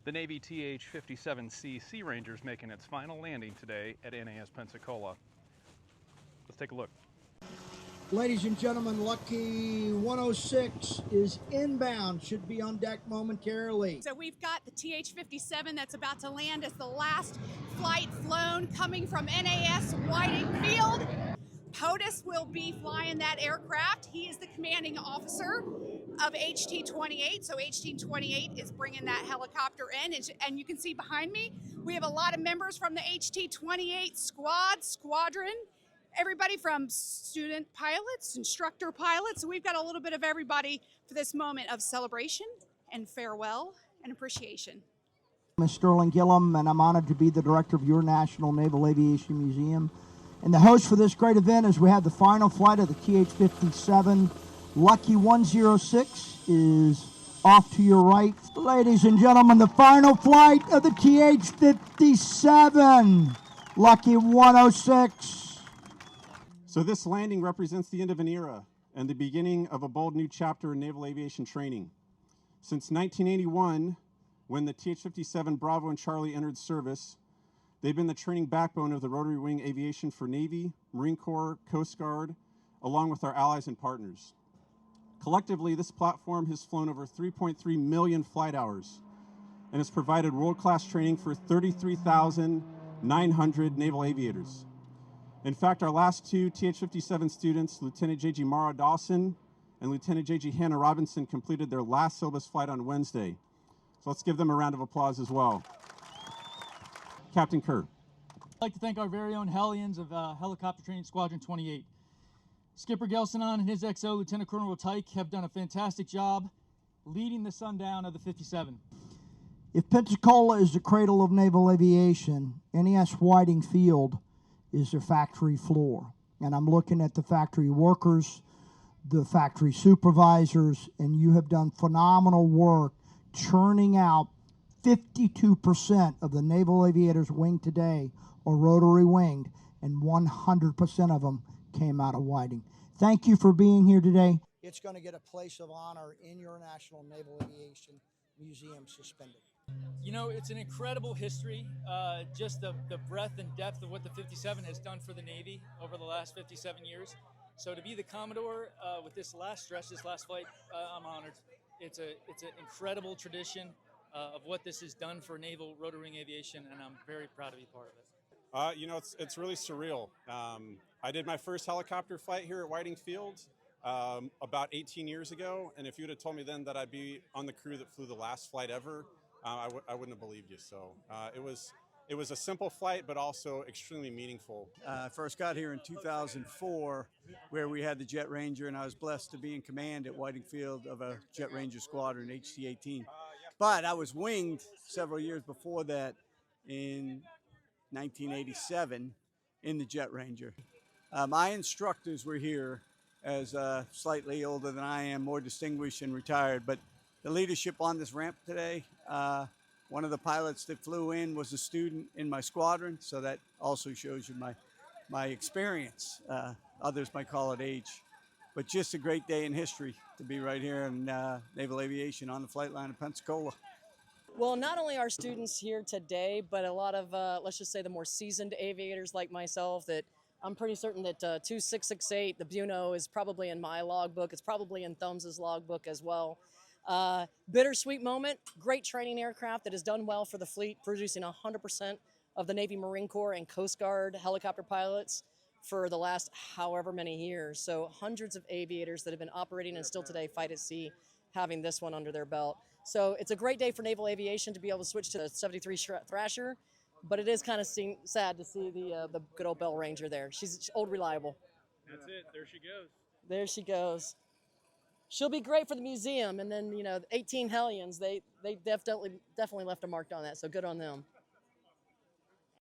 The Navy TH-57C Sea Ranger is making its final landing today at NAS Pensacola. Let's take a look. Ladies and gentlemen, Lucky 106 is inbound, should be on deck momentarily. So we've got the TH-57 that's about to land as the last flight flown coming from NAS Whiting Field. POTUS will be flying that aircraft. He is the commanding officer of HT-28. So HT-28 is bringing that helicopter in. And you can see behind me, we have a lot of members from the HT-28 squadron. Everybody from student pilots, instructor pilots. So we've got a little bit of everybody for this moment of celebration and farewell and appreciation. I'm Sterling Gillum, and I'm honored to be the director of your National Naval Aviation Museum. And the host for this great event is we have the final flight of the TH-57. Lucky 106 is off to your right. Ladies and gentlemen, the final flight of the TH-57. Lucky 106. So this landing represents the end of an era and the beginning of a bold new chapter in naval aviation training. Since 1981, when the TH-57 Bravo and Charlie entered service, they've been the training backbone of the Rotary Wing aviation for Navy, Marine Corps, Coast Guard, along with our allies and partners. Collectively, this platform has flown over 3.3 million flight hours and has provided world-class training for 33,900 naval aviators. In fact, our last two TH-57 students, Lieutenant J.G. Mara Dawson and Lieutenant J.G. Hannah Robinson, completed their last syllabus flight on Wednesday. So let's give them a round of applause as well. Captain Kerr. I'd like to thank our very own Hellions of Helicopter Training Squadron 28. Skipper Gelsonon and his XO, Lieutenant Colonel Tyke, have done a fantastic job leading the sundown of the 57. If Pensacola is the cradle of naval aviation, NAS Whiting Field is their factory floor. And I'm looking at the factory workers, the factory supervisors, and you have done phenomenal work churning out 52% of the naval aviators winged today are rotary winged, and 100% of them came out of Whiting. Thank you for being here today. It's going to get a place of honor in your National Naval Aviation Museum suspended. You know, it's an incredible history, just the breadth and depth of what the 57 has done for the Navy over the last 57 years. So to be the Commodore with this last stretch, this last flight, I'm honored. It's an incredible tradition of what this has done for naval rotary wing aviation, and I'm very proud to be part of it. You know, it's really surreal. I did my first helicopter flight here at Whiting Field about 18 years ago, and if you would have told me then that I'd be on the crew that flew the last flight ever, I wouldn't have believed you. So it was a simple flight, but also extremely meaningful. I first got here in 2004, where we had the Jet Ranger, and I was blessed to be in command at Whiting Field of a Jet Ranger squadron, HT-18. But I was winged several years before that in 1987 in the Jet Ranger. My instructors were here as slightly older than I am, more distinguished and retired, but the leadership on this ramp today, one of the pilots that flew in was a student in my squadron, so that also shows you my experience. Others might call it age, but just a great day in history to be right here in naval aviation on the flight line of Pensacola. Well, not only are students here today, but a lot of, let's just say, the more seasoned aviators like myself, that I'm pretty certain that 2668, the Buno, is probably in my logbook. It's probably in Thumbs' logbook as well. Bittersweet moment, great training aircraft that has done well for the fleet, producing 100% of the Navy, Marine Corps, and Coast Guard helicopter pilots for the last however many years. So hundreds of aviators that have been operating and still today fight at sea, having this one under their belt. So it's a great day for naval aviation to be able to switch to the 73 Thrasher, but it is kind of sad to see the good old Bell Ranger there. She's old reliable. That's it. There she goes. There she goes. She'll be great for the museum, and then, you know, 18 Hellions, they definitely left a mark on that, so good on them.